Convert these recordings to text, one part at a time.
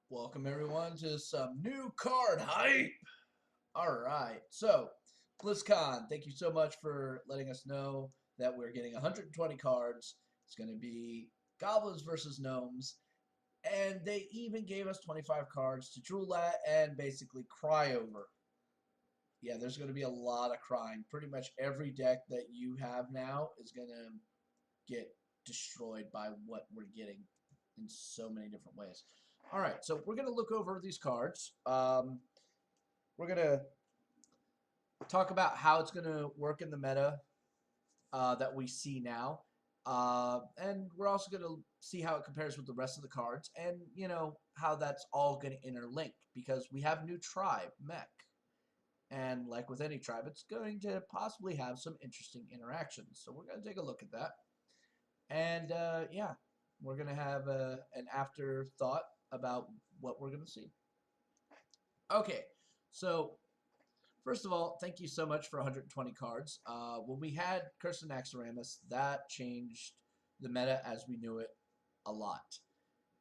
Welcome everyone to some new card hype. Alright, so BlizzCon, thank you so much for letting us know that we're getting 120 cards. It's going to be Goblins versus Gnomes, and they even gave us 25 cards to drool at and basically cry over. Yeah, there's going to be a lot of crying. Pretty much every deck that you have now is going to get destroyed by what we're getting in so many different ways. All right, so we're going to look over these cards. We're going to talk about how it's going to work in the meta that we see now. And we're also going to see how it compares with the rest of the cards and, you know, how that's all going to interlink because we have a new tribe, Mech. And like with any tribe, it's going to possibly have some interesting interactions. So we're going to take a look at that. And, yeah, we're going to have an afterthought about what we're going to see. Okay, so first of all, thank you so much for 120 cards. When we had Curse of Naxxramas, that changed the meta as we knew it a lot.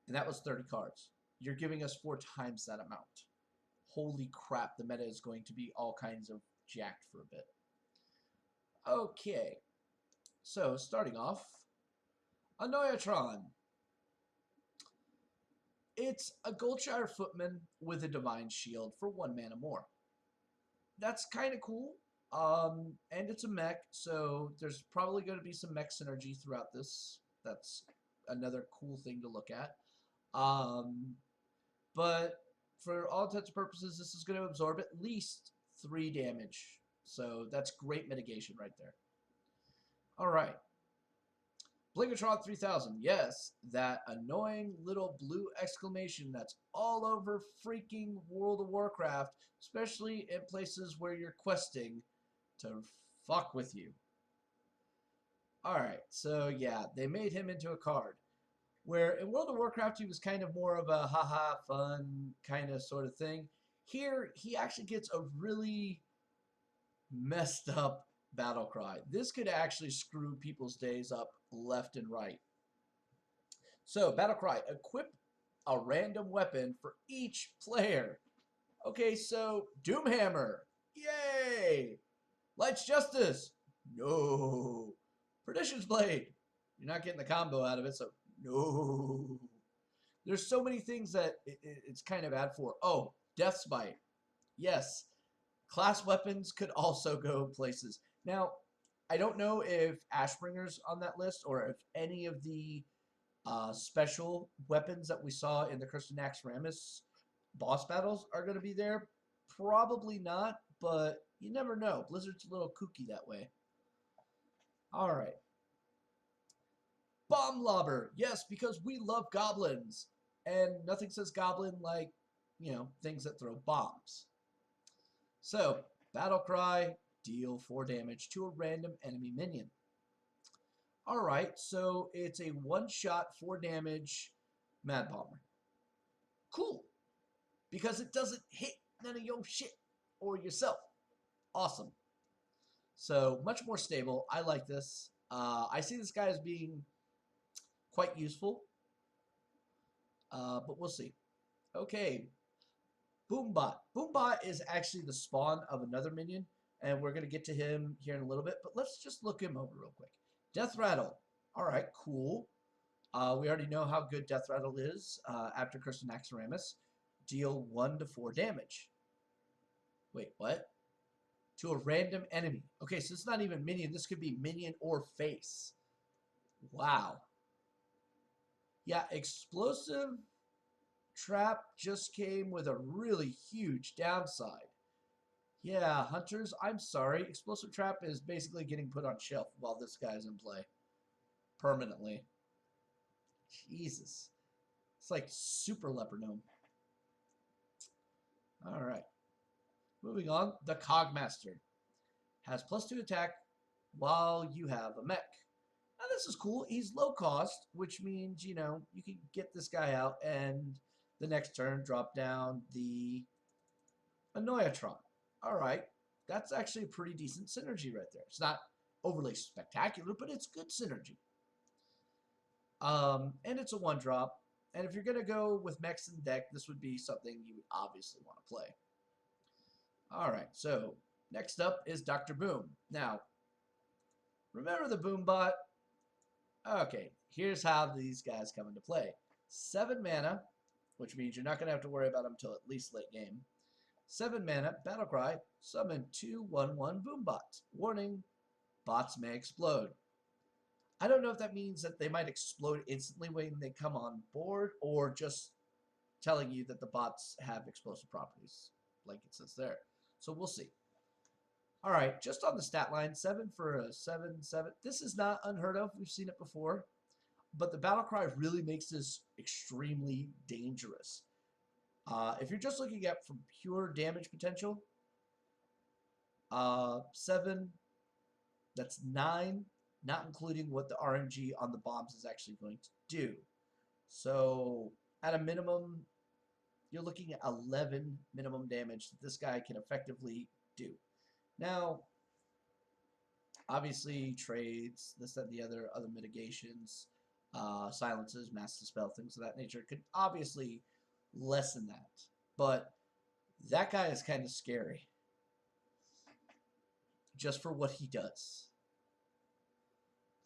And that was 30 cards. You're giving us 4 times that amount. Holy crap, the meta is going to be all kinds of jacked for a bit. Okay, so starting off, Anoyatron. It's a Goldshire Footman with a Divine Shield for 1 mana more. That's kind of cool. And it's a mech, so there's probably going to be some mech synergy throughout this. That's another cool thing to look at. But for all intents and purposes, this is going to absorb at least 3 damage. So that's great mitigation right there. All right. Blingatron 3000, yes, that annoying little blue exclamation that's all over freaking World of Warcraft, especially in places where you're questing to fuck with you. Alright, so yeah, they made him into a card. Where in World of Warcraft he was kind of more of a haha fun kind of sort of thing. Here, he actually gets a really messed up battle cry. This could actually screw people's days up left and right. So, battle cry, equip a random weapon for each player. Okay, so Doomhammer, yay! Light's Justice, no. Perdition's Blade, you're not getting the combo out of it, so no. There's so many things that it's kind of bad for. Oh, Death Smite, yes. Class weapons could also go places. Now, I don't know if Ashbringer's on that list or if any of the special weapons that we saw in the Curse of Naxxramas boss battles are going to be there. Probably not, but you never know. Blizzard's a little kooky that way. Alright. Bomb Lobber. Yes, because we love goblins. And nothing says goblin like, you know, things that throw bombs. So, Battle Cry, deal 4 damage to a random enemy minion. Alright, so it's a one-shot 4 damage Mad Bomber. Cool. Because it doesn't hit none of your shit or yourself. Awesome. So, much more stable. I like this. I see this guy as being quite useful. But we'll see. Okay. Boombot. Boombot is actually the spawn of another minion, and we're going to get to him here in a little bit, but let's just look him over real quick. Deathrattle. Alright, cool. We already know how good Deathrattle is after Curse of Naxxramas. Deal 1 to 4 damage. Wait, what? To a random enemy. Okay, so it's not even minion. This could be minion or face. Wow. Yeah, explosive Trap just came with a really huge downside. Yeah, Hunters, I'm sorry. Explosive Trap is basically getting put on shelf while this guy's in play. Permanently. Jesus. It's like Super Leopard Gnome. Alright. Moving on. The Cogmaster. Has +2 attack while you have a mech. Now this is cool. He's low cost, which means, you know, you can get this guy out and the next turn drop down the Anoyatron. Alright, that's actually a pretty decent synergy right there. It's not overly spectacular, but it's good synergy. And it's a 1-drop, And if you're going to go with mechs in the deck, this would be something you would obviously want to play. All right, so next up is Dr. Boom. Now, remember the Boom bot? Okay, here's how these guys come into play. 7 mana, which means you're not going to have to worry about them until at least late game. 7 mana, Battlecry, summon 2/1/1 Boom bots. Warning, bots may explode. I don't know if that means that they might explode instantly when they come on board, or just telling you that the bots have explosive properties, like it says there. So we'll see. All right, just on the stat line, 7 for a 7/7. This is not unheard of. We've seen it before. But the Battlecry really makes this extremely dangerous. If you're just looking at from pure damage potential, 7, that's 9, not including what the RNG on the bombs is actually going to do. So at a minimum, you're looking at 11 minimum damage that this guy can effectively do. Now, obviously, trades, this, that, and the other mitigations, silences, mass dispel, things of that nature could obviously lessen that. But that guy is kind of scary just for what he does.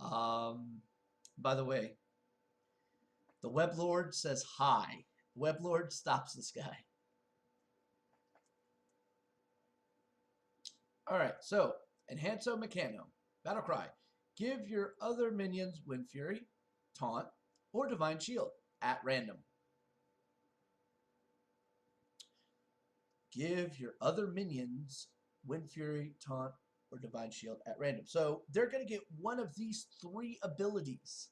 By the way, the Web Lord says hi. Web Lord stops this guy. Alright, so Enhanto Mechano. Battlecry. Give your other minions Wind Fury, Taunt, or Divine Shield at random. Give your other minions Wind Fury, Taunt, or Divine Shield at random. So they're going to get one of these 3 abilities.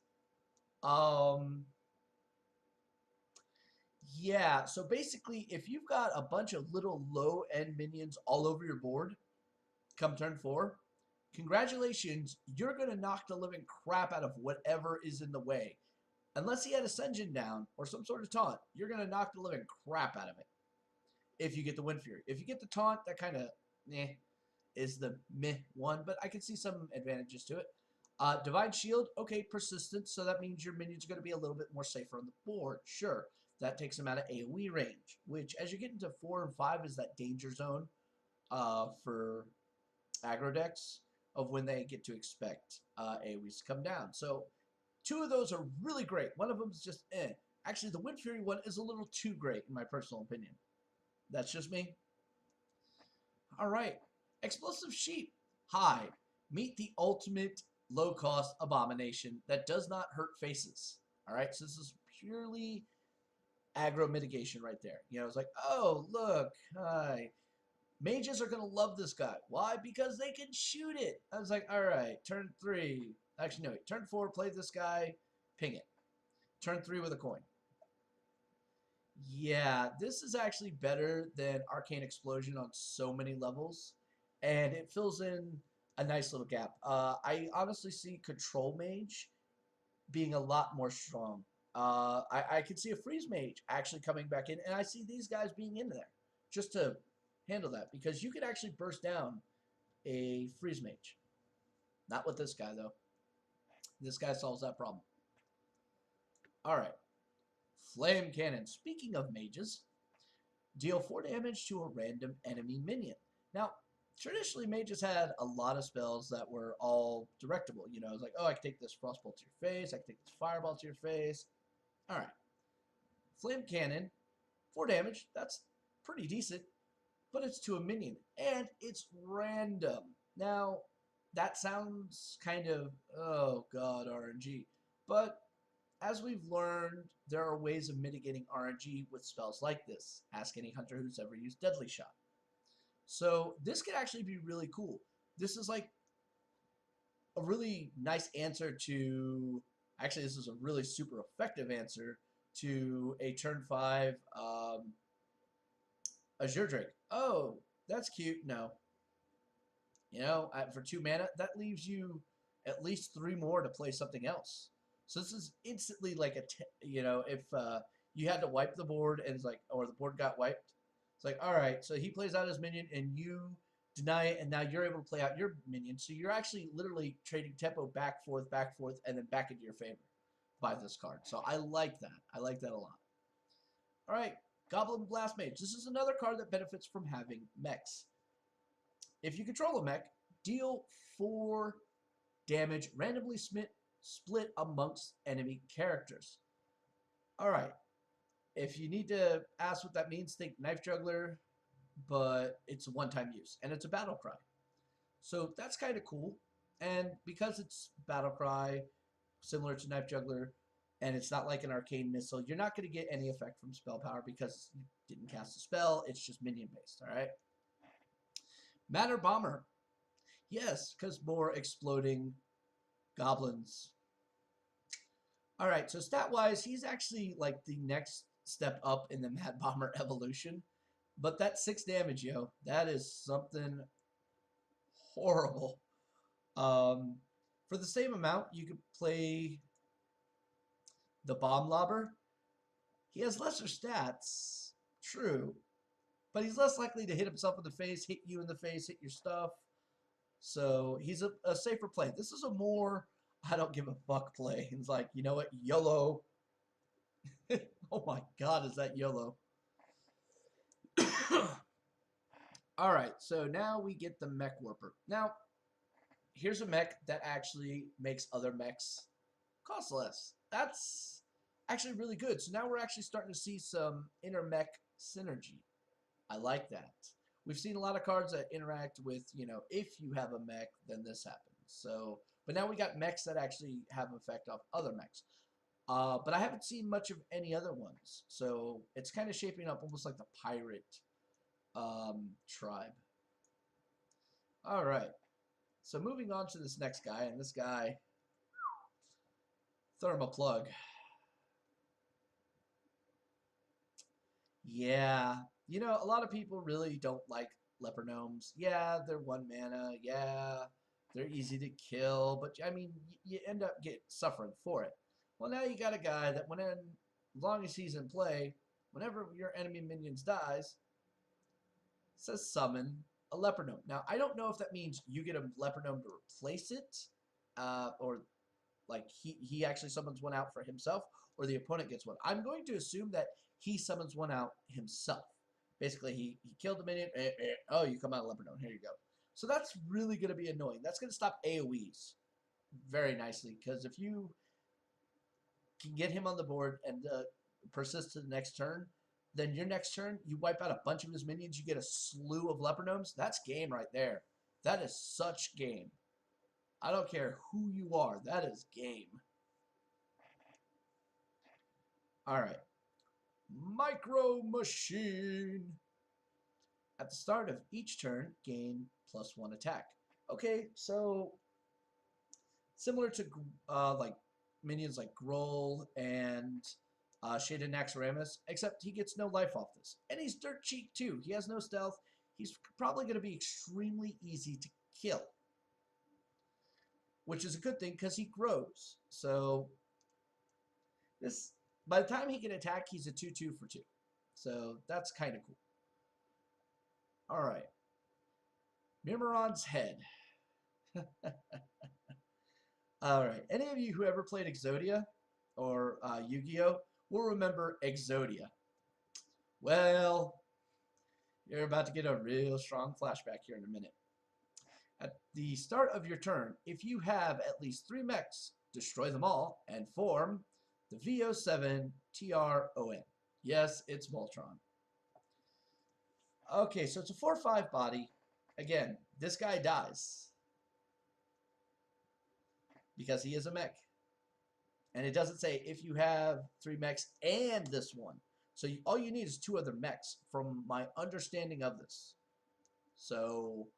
Yeah, so basically, if you've got a bunch of little low-end minions all over your board, come turn 4, congratulations, you're going to knock the living crap out of whatever is in the way. Unless he had Ascension down or some sort of taunt, you're going to knock the living crap out of it if you get the Wind Fury. If you get the taunt, that kind of is the meh one, but I can see some advantages to it. Divine Shield, okay, persistent, so that means your minions are going to be a little bit more safer on the board. Sure, that takes them out of AoE range, which as you get into 4 and 5 is that danger zone for aggro decks of when they get to expect AoEs to come down. So 2 of those are really great. One of them is just eh. Actually, the Wind Fury one is a little too great in my personal opinion. That's just me. All right. Explosive Sheep. Hi. Meet the ultimate low-cost abomination that does not hurt faces. All right. So this is purely aggro mitigation right there. You know, it's like, oh, look. Hi. Mages are going to love this guy. Why? Because they can shoot it. I was like, all right, turn 3. Actually, no, wait. Turn 4, play this guy, ping it. Turn 3 with a coin. Yeah, this is actually better than Arcane Explosion on so many levels. And it fills in a nice little gap. I honestly see Control Mage being a lot more strong. I could see a Freeze Mage actually coming back in. And I see these guys being in there just to handle that. Because you could actually burst down a Freeze Mage. Not with this guy, though. This guy solves that problem. Alright. Flame Cannon. Speaking of mages, deal 4 damage to a random enemy minion. Now, traditionally, mages had a lot of spells that were all directable. You know, it's like, oh, I can take this Frostbolt to your face. I can take this Fireball to your face. Alright. Flame Cannon, 4 damage. That's pretty decent. But it's to a minion. And it's random. Now, that sounds kind of, oh god, RNG. But as we've learned, there are ways of mitigating RNG with spells like this. Ask any hunter who's ever used Deadly Shot. So this could actually be really cool. This is like a really nice answer to, actually this is a really super effective answer to a turn 5 Azure Drake. Oh, that's cute. No. You know, for 2 mana, that leaves you at least 3 more to play something else. So this is instantly like a, you know, if you had to wipe the board and it's like, or the board got wiped, it's like, all right, so he plays out his minion and you deny it, and now you're able to play out your minion. So you're actually literally trading tempo back, forth, and then back into your favor. by this card. So I like that. I like that a lot. All right, Goblin Blast Mage. This is another card that benefits from having mechs. If you control a mech, deal 4 damage randomly split amongst enemy characters. All right. If you need to ask what that means, think Knife Juggler, but it's a one-time use, and it's a battle cry. So that's kind of cool. And because it's battle cry, similar to Knife Juggler, and it's not like an arcane missile, you're not going to get any effect from spell power because you didn't cast a spell. It's just minion based, all right? Matter Bomber. Yes, because more exploding goblins. All right, so stat-wise, he's actually like the next step up in the Mad Bomber evolution. But that 6 damage, yo, that is something horrible. For the same amount, you could play the Bomb Lobber. He has lesser stats, true, but he's less likely to hit himself in the face, hit you in the face, hit your stuff. So he's a safer play. This is a more I don't give a fuck play. He's like, you know what, YOLO. Oh my god, is that YOLO? All right, so now we get the Mech Warper. Now, here's a mech that actually makes other mechs cost less. That's actually really good. So now we're actually starting to see some inter-mech synergy. I like that. We've seen a lot of cards that interact with, you know, if you have a mech, then this happens. So, but now we got mechs that actually have effect off other mechs. But I haven't seen much of any other ones. So it's kind of shaping up almost like the pirate tribe. All right. So moving on to this next guy, and this guy, Thermoplug. Yeah, you know, a lot of people really don't like leper gnomes. Yeah, they're 1 mana. Yeah, they're easy to kill, but I mean, you end up suffering for it. Well, now you got a guy that as long as he's in play, whenever your enemy minions dies, says summon a leper gnome. Now, I don't know if that means you get a leper gnome to replace it, or like he actually summons one out for himself, or the opponent gets one. I'm going to assume that he summons one out himself. Basically, he killed the minion. Oh, you come out of leper gnome. Here you go. So that's really going to be annoying. That's going to stop AoEs very nicely, because if you can get him on the board and persist to the next turn, then your next turn, you wipe out a bunch of his minions, you get a slew of leper gnomes. That's game right there. That is such game. I don't care who you are. That is game. All right. Micro Machine. At the start of each turn, gain +1 attack. Okay, so similar to like minions like Groll and Shaded Naxxramas, except he gets no life off this. And he's dirt cheap too. He has no stealth. He's probably going to be extremely easy to kill, which is a good thing because he grows. So this, by the time he can attack, he's a 2/2 for 2. So that's kind of cool. All right. Mimiron's Head. All right. Any of you who ever played Exodia or Yu-Gi-Oh will remember Exodia. Well, you're about to get a real strong flashback here in a minute. At the start of your turn, if you have at least 3 mechs, destroy them all and form the VO7 TRON. Yes, it's Voltron. Okay, so it's a 4/5 body. Again, this guy dies because he is a mech. And it doesn't say if you have 3 mechs and this one. So all you need is 2 other mechs from my understanding of this. So,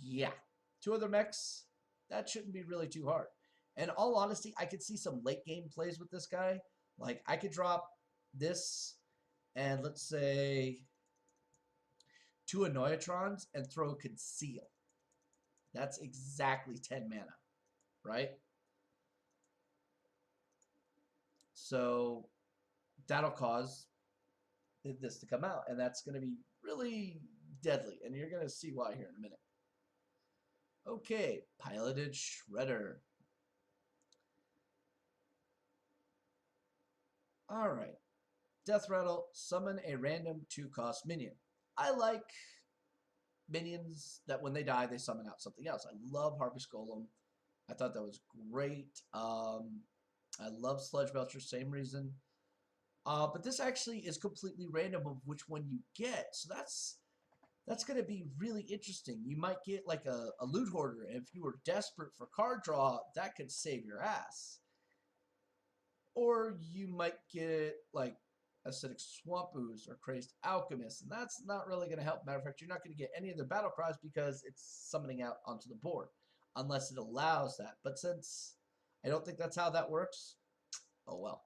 yeah. 2 other mechs, that shouldn't be really too hard. And all honesty, I could see some late game plays with this guy. Like, I could drop this and let's say 2 Annoyatrons and throw Conceal. That's exactly 10 mana, right? So that'll cause this to come out, and that's going to be really deadly, and you're going to see why here in a minute. Okay, Piloted Shredder. Alright. Deathrattle, summon a random 2-cost minion. I like minions that when they die, they summon out something else. I love Harvest Golem. I thought that was great. I love Sludge Belcher, same reason. But this actually is completely random of which one you get. So that's going to be really interesting. You might get like a loot hoarder, and if you were desperate for card draw, that could save your ass. Or you might get like Acidic Swamp Ooze or Crazed Alchemist, and that's not really going to help. Matter of fact, you're not going to get any of the battle cries because it's summoning out onto the board, unless it allows that. But since I don't think that's how that works, oh well.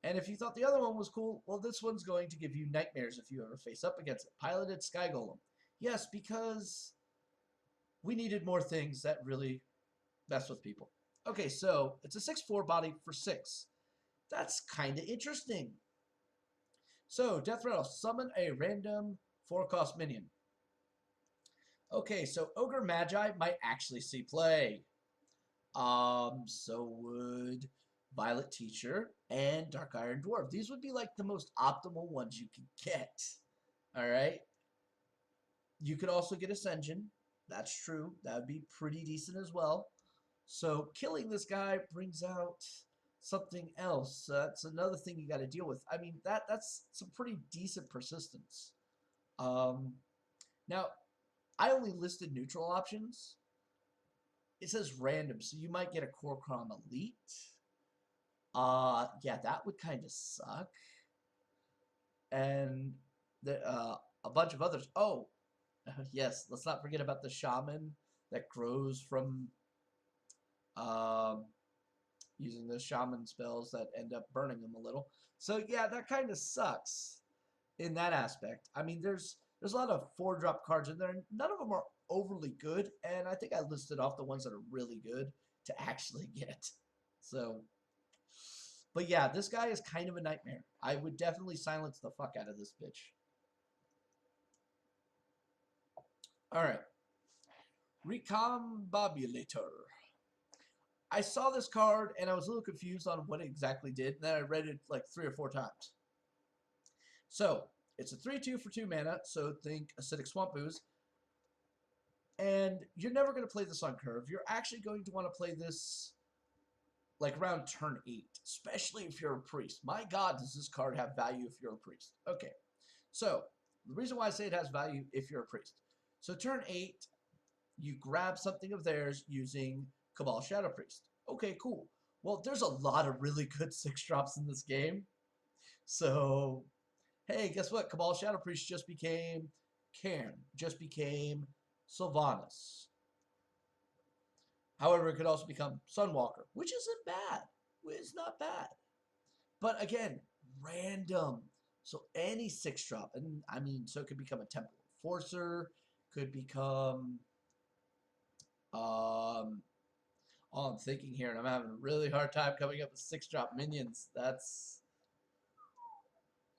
And if you thought the other one was cool, well, this one's going to give you nightmares if you ever face up against it. Piloted Sky Golem. Yes, because we needed more things that really mess with people. Okay, so it's a 6/4 body for 6. That's kind of interesting. So, Deathrattle, summon a random 4-cost minion. Okay, so Ogre Magi might actually see play. So would Violet Teacher and Dark Iron Dwarf. These would be like the most optimal ones you could get. Alright? You could also get Ascension. That's true. That would be pretty decent as well. So killing this guy brings out something else. That's another thing you got to deal with. I mean, that's some pretty decent persistence. Now, I only listed neutral options. It says random, so you might get a Kor'kron Elite. Yeah, that would kind of suck. And a bunch of others. Oh, yes, let's not forget about the Shaman that grows from using those Shaman spells that end up burning them a little. So yeah, that kind of sucks in that aspect. I mean, there's a lot of 4-drop cards in there, and none of them are overly good, and I think I listed off the ones that are really good to actually get. So, but yeah, this guy is kind of a nightmare. I would definitely silence the fuck out of this bitch. Alright. Recombobulator. I saw this card, and I was a little confused on what it exactly did, and then I read it like 3 or 4 times. So, it's a 3/2 for 2 mana, so think Acidic Swamp Ooze. And you're never going to play this on curve. You're actually going to want to play this like around turn 8, especially if you're a priest. My god, does this card have value if you're a priest. Okay, so the reason why I say it has value if you're a priest. So turn 8, you grab something of theirs using Cabal Shadow Priest. Okay, cool. Well, there's a lot of really good 6-drops in this game. So, hey, guess what? Cabal Shadow Priest just became Cairn, just became Sylvanas. However, it could also become Sunwalker, which isn't bad. It's not bad. But again, random. So any 6-drop, and I mean, so it could become a Temple Enforcer, could become, all I'm thinking here, and I'm having a really hard time coming up with 6-drop minions. That's,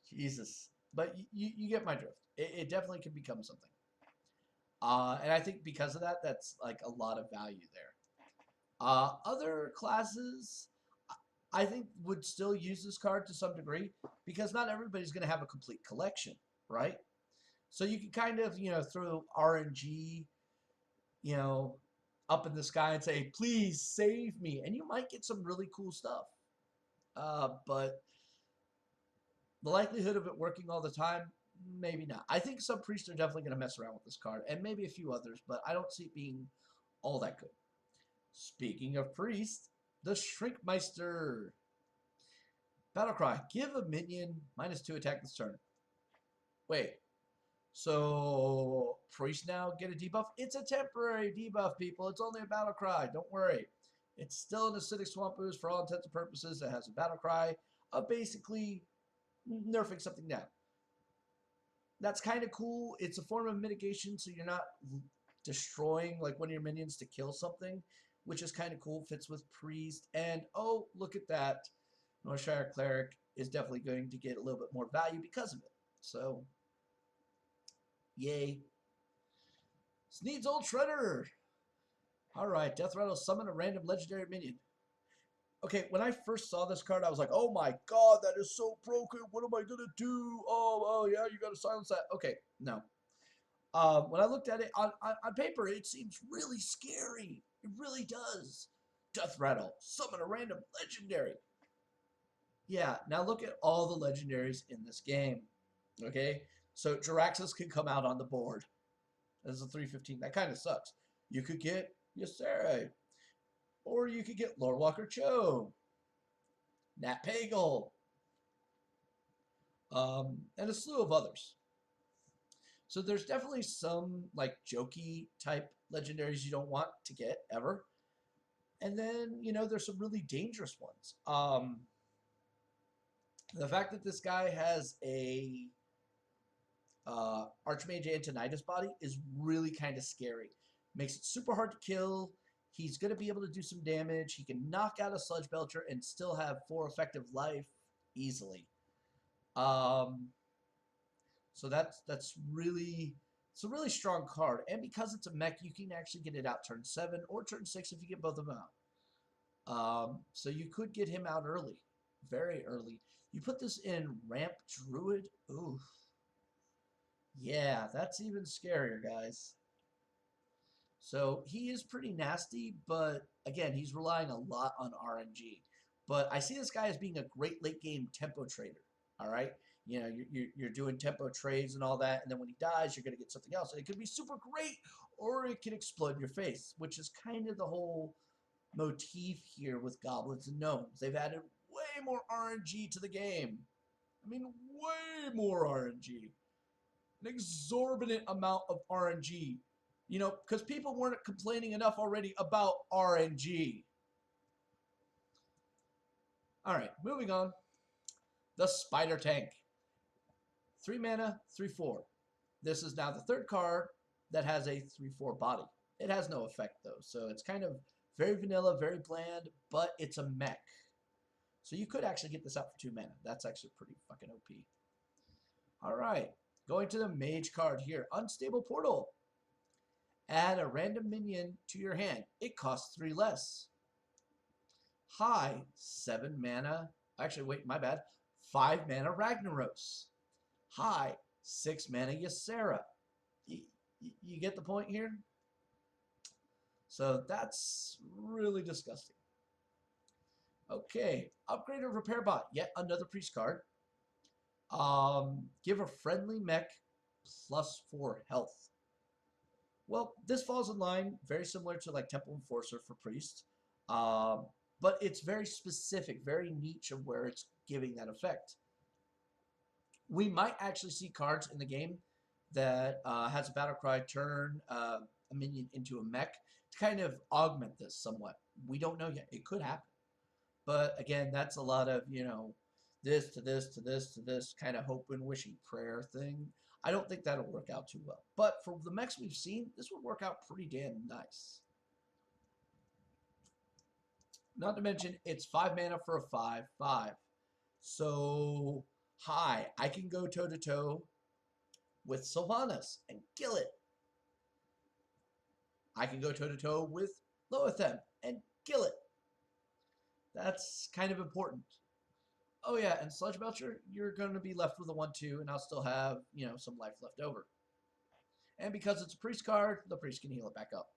Jesus. But you get my drift. It definitely can become something. And I think because of that, that's like a lot of value there. Other classes, I think, would still use this card to some degree because not everybody's going to have a complete collection, right? So you can kind of, throw RNG, up in the sky and say, please save me. And you might get some really cool stuff. But the likelihood of it working all the time, maybe not. I think some priests are definitely going to mess around with this card, and maybe a few others, but I don't see it being all that good. Speaking of priest, the Shrinkmeister. Battlecry. Give a minion -2 attack this turn. Wait. So, priest now get a debuff? It's a temporary debuff, people. It's only a Battlecry. Don't worry. It's still an Acidic Swamp Ooze for all intents and purposes. It has a Battlecry of basically nerfing something down. That's kind of cool. It's a form of mitigation, so you're not destroying like one of your minions to kill something, which is kind of cool. Fits with priest. And oh, look at that. Northshire Cleric is definitely going to get a little bit more value because of it. So, yay. Sneed's Old Shredder. Alright, Deathrattle, summon a random legendary minion. Okay, when I first saw this card, I was like, oh my god, that is so broken. What am I going to do? Oh, yeah, you got to silence that. Okay, no. When I looked at it on paper, it seems really scary. It really does. Deathrattle, summon a random legendary. Yeah, now look at all the legendaries in this game. Okay, so Jiraxis can come out on the board. This is a 315. That kind of sucks. You could get Ysera, or you could get Lordwalker Cho, Nat Pagle, and a slew of others. So there's definitely some like jokey type legendaries you don't want to get ever. And then, there's some really dangerous ones. The fact that this guy has a Archmage Antonidas body is really kind of scary. Makes it super hard to kill. He's going to be able to do some damage. He can knock out a Sludge Belcher and still have 4 effective life easily. So it's a really strong card. And because it's a mech, you can actually get it out turn 7 or turn 6 if you get both of them out. So you could get him out early, very early. You put this in Ramp Druid. Ooh. Yeah, that's even scarier, guys. So he is pretty nasty, but again, he's relying a lot on RNG. But I see this guy as being a great late game tempo trader. All right, you're doing tempo trades and all that, and then when he dies, you're gonna get something else, and it could be super great, or it can explode in your face, which is kind of the whole motif here with Goblins and Gnomes. They've added way more RNG to the game. I mean, way more RNG. An exorbitant amount of RNG. Because people weren't complaining enough already about RNG. All right, moving on. The Spider Tank. 3 mana, 3/4. This is now the third card that has a 3/4 body. It has no effect, though, so it's kind of very vanilla, very bland, but it's a mech. So you could actually get this out for 2 mana. That's actually pretty fucking OP. All right, going to the Mage card here. Unstable Portal. Add a random minion to your hand. It costs 3 less. High, 7 mana. Actually, wait, my bad. 5 mana Ragnaros. High, 6 mana Ysera. You get the point here? So that's really disgusting. Okay, Upgrade or Repair Bot. Yet another priest card. Give a friendly mech +4 health. Well, this falls in line, very similar to like Temple Enforcer for priest. But it's very specific, very niche of where it's giving that effect. We might actually see cards in the game that has a battle cry, turn a minion into a mech to kind of augment this somewhat. We don't know yet. It could happen. But again, that's a lot of, this to this to this to this kind of hope and wishing prayer thing. I don't think that'll work out too well. But for the mechs we've seen, this would work out pretty damn nice. Not to mention, it's 5 mana for a 5/5. So, I can go toe-to-toe with Sylvanas and kill it. I can go toe-to-toe with Loatheb and kill it. That's kind of important. Oh yeah, and Sludge Belcher, you're going to be left with a 1/2, and I'll still have, some life left over. And because it's a priest card, the priest can heal it back up.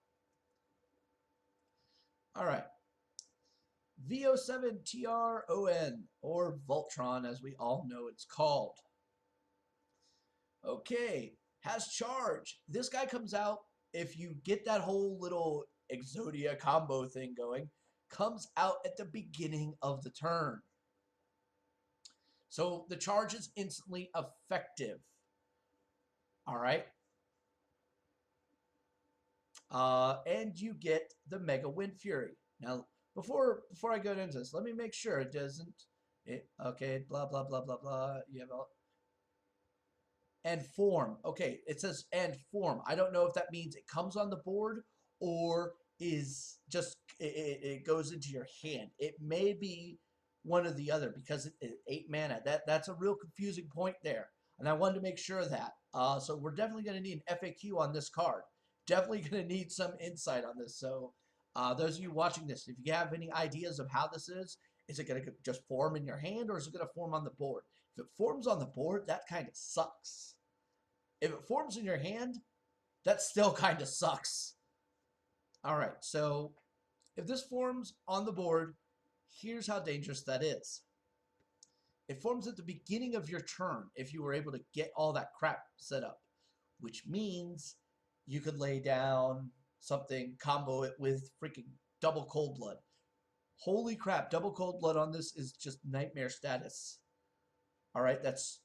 All right. VO7TRON, or Voltron, as we all know it's called. Okay, has charge. This guy comes out, if you get that whole little Exodia combo thing going, comes out at the beginning of the turn. So the charge is instantly effective. All right. And you get the Mega Wind Fury. Now, before I go into this, let me make sure it doesn't. Okay, blah, blah, blah, blah, blah. You have all. And form. Okay, it says and form. I don't know if that means it comes on the board or is just it goes into your hand. It may be one or the other because it's 8 mana. That's a real confusing point there. And I wanted to make sure of that. So we're definitely going to need an FAQ on this card. Definitely going to need some insight on this. So Those of you watching this, if you have any ideas of how this is it going to just form in your hand, or is it going to form on the board? If it forms on the board, that kind of sucks. If it forms in your hand, that still kind of sucks. All right, so if this forms on the board, here's how dangerous that is. It forms at the beginning of your turn if you were able to get all that crap set up, which means you could lay down something, combo it with freaking double cold blood. Holy crap, double cold blood on this is just nightmare status. All right, that's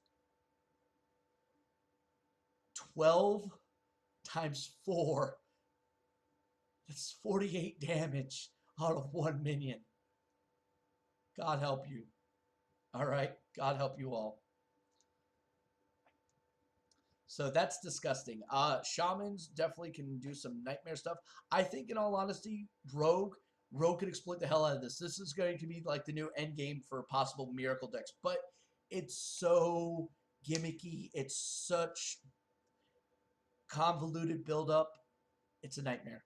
12 times 4. That's 48 damage out of one minion. God help you. All right, God help you all. So that's disgusting. Shamans definitely can do some nightmare stuff. I think, in all honesty, Rogue could exploit the hell out of this. This is going to be like the new end game for possible miracle decks, but it's so gimmicky. It's such convoluted build-up. It's a nightmare.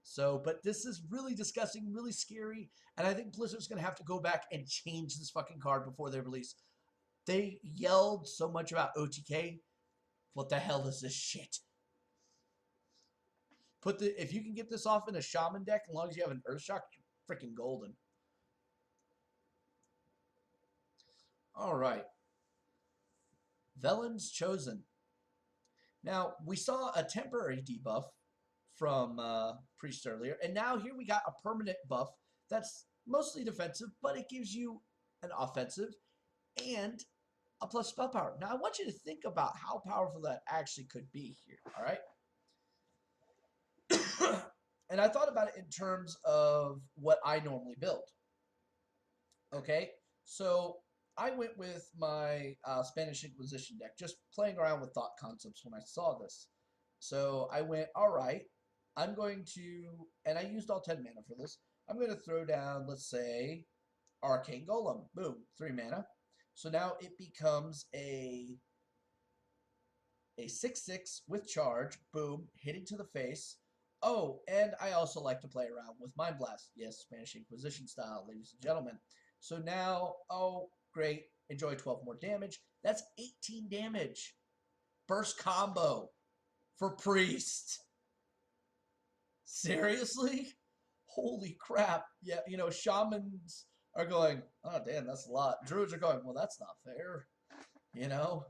So, but this is really disgusting, really scary, and I think Blizzard's going to have to go back and change this fucking card before they release. They yelled so much about OTK. What the hell is this shit? If you can get this off in a Shaman deck, as long as you have an Earthshock, you're freaking golden. All right. Velen's Chosen. Now, we saw a temporary debuff from Priest earlier, and now here we got a permanent buff that's mostly defensive, but it gives you an offensive and a plus spell power. Now, I want you to think about how powerful that actually could be here, all right? And I thought about it in terms of what I normally build. Okay, so I went with my Spanish Inquisition deck, just playing around with thought concepts when I saw this. So I went, all right, I'm going to, and I used all 10 mana for this. I'm going to throw down, let's say, Arcane Golem. Boom, 3 mana. So now it becomes a 6/6 with charge. Boom, hitting to the face. Oh, and I also like to play around with Mind Blast. Yes, Spanish Inquisition style, ladies and gentlemen. So now, oh, great. Enjoy 12 more damage. That's 18 damage. Burst combo for Priest. Seriously? Holy crap. Yeah, you know, Shamans are going, oh, damn, that's a lot. Druids are going, well, that's not fair. You know?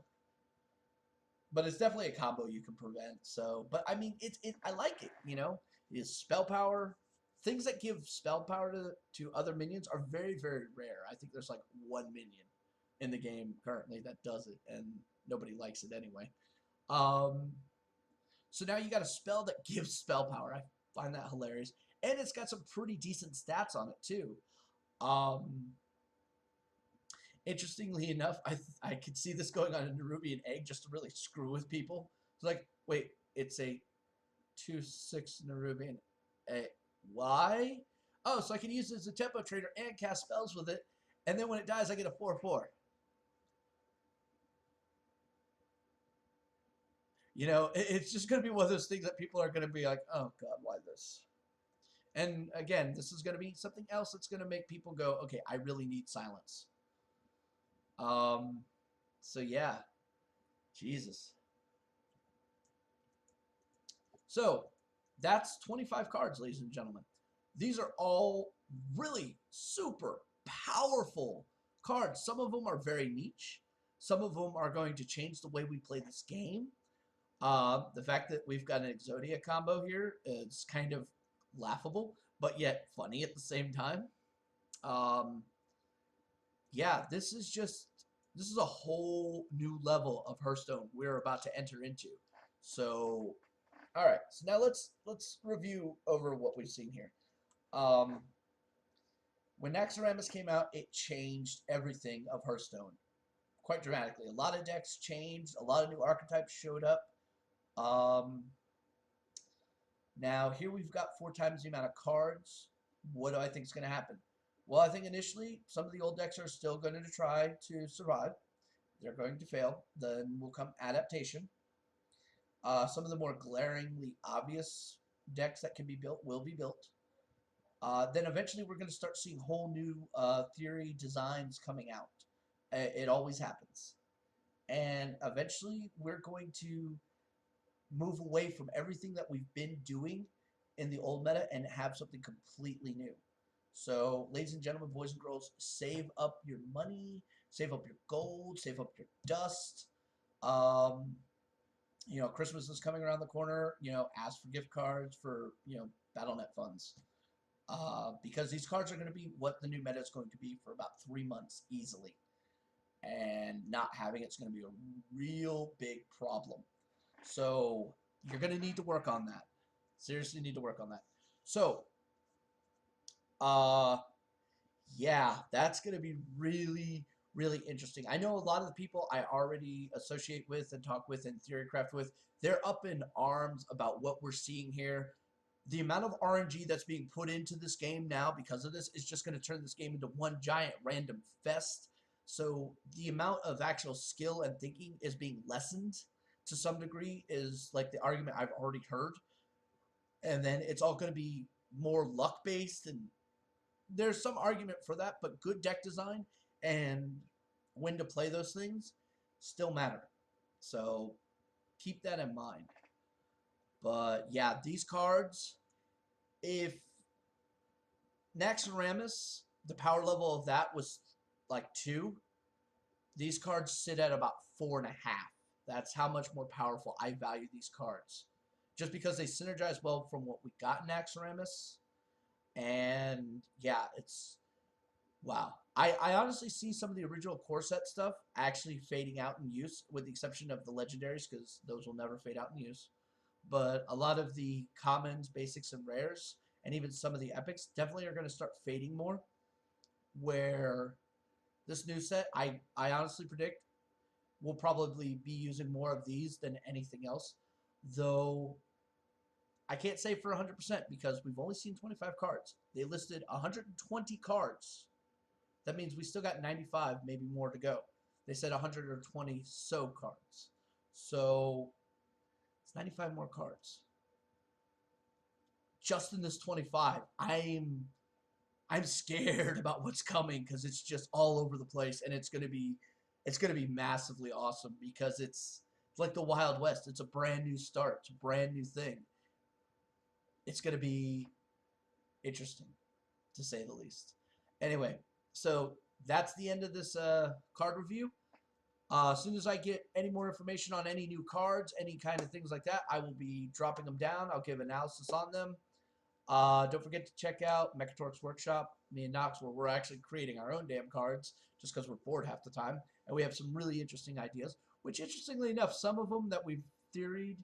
But it's definitely a combo you can prevent. So, but I mean, I like it, you know? It's spell power. Things that give spell power to other minions are very, very rare. I think there's like one minion in the game currently that does it, and nobody likes it anyway. So now you got a spell that gives spell power. I find that hilarious. And it's got some pretty decent stats on it, too. Interestingly enough, I could see this going on a Nerubian egg just to really screw with people. It's like, wait, it's a 2/6 Nerubian egg. Why? Oh, so I can use it as a tempo trader and cast spells with it, and then when it dies, I get a 4/4. You know, it's just going to be one of those things that people are going to be like, oh, God, why this? And again, this is going to be something else that's going to make people go, okay, I really need silence. So yeah, Jesus. So that's 25 cards, ladies and gentlemen. These are all really super powerful cards. Some of them are very niche. Some of them are going to change the way we play this game. The fact that we've got an Exodia combo here is kind of laughable, but yet funny at the same time. Yeah, this is a whole new level of Hearthstone we're about to enter into. So, all right. So now let's review over what we've seen here. When Naxxramas came out, it changed everything of Hearthstone quite dramatically. A lot of decks changed. A lot of new archetypes showed up. Now, here we've got 4 times the amount of cards. What do I think is going to happen? Well, I think initially some of the old decks are still going to try to survive. They're going to fail. Then will come adaptation. Some of the more glaringly obvious decks that can be built will be built. Then eventually we're going to start seeing whole new theory designs coming out. It always happens. And eventually we're going to move away from everything that we've been doing in the old meta and have something completely new. So, ladies and gentlemen, boys and girls, save up your money, save up your gold, save up your dust. You know, Christmas is coming around the corner. You know, ask for gift cards for, you know, Battle.net funds. Because these cards are going to be what the new meta is going to be for about 3 months easily. And not having it's going to be a real big problem. So you're going to need to work on that. Seriously need to work on that. So, yeah, that's going to be really, really interesting. I know a lot of the people I already associate with and talk with and Theorycraft with, they're up in arms about what we're seeing here. The amount of RNG that's being put into this game now because of this is just going to turn this game into one giant random fest. So the amount of actual skill and thinking is being lessened to some degree is like the argument I've already heard. And then it's all going to be more luck-based, and there's some argument for that, but good deck design and when to play those things still matter. So keep that in mind. But yeah, these cards, if Naxxramas, the power level of that was like 2, these cards sit at about 4.5. That's how much more powerful I value these cards. Just because they synergize well from what we got in Naxxramas. And yeah, it's wow. I honestly see some of the original core set stuff actually fading out in use, with the exception of the legendaries, because those will never fade out in use. But a lot of the commons, basics, and rares, and even some of the epics definitely are going to start fading more. Where this new set, I honestly predict we'll probably be using more of these than anything else. Though I can't say for 100% because we've only seen 25 cards. They listed 120 cards. That means we still got 95, maybe more to go. They said 120 so cards. So it's 95 more cards. Just in this 25, I'm scared about what's coming because it's just all over the place, and it's gonna be massively awesome because it's like the Wild West. It's a brand new start. It's a brand new thing. It's gonna be interesting, to say the least. Anyway, so that's the end of this card review. As soon as I get any more information on any new cards, any kind of things like that, I will be dropping them down. I'll give analysis on them. Don't forget to check out Mechatork's Workshop, me and Knox, where we're actually creating our own damn cards just because we're bored half the time. And we have some really interesting ideas, which, interestingly enough, some of them that we've theoried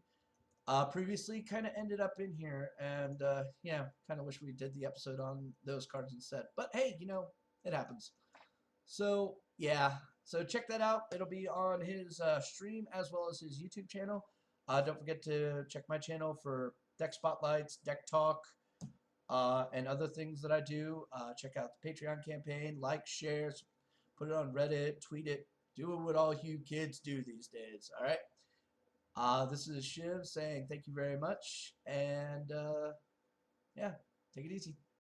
previously kind of ended up in here. And, yeah, kind of wish we did the episode on those cards instead. But, hey, you know, it happens. So, yeah. So check that out. It'll be on his stream as well as his YouTube channel. Don't forget to check my channel for deck spotlights, deck talk, and other things that I do. Check out the Patreon campaign, like, share, put it on Reddit, tweet it, do what all you kids do these days. All right. This is Shiv saying thank you very much, and yeah, take it easy.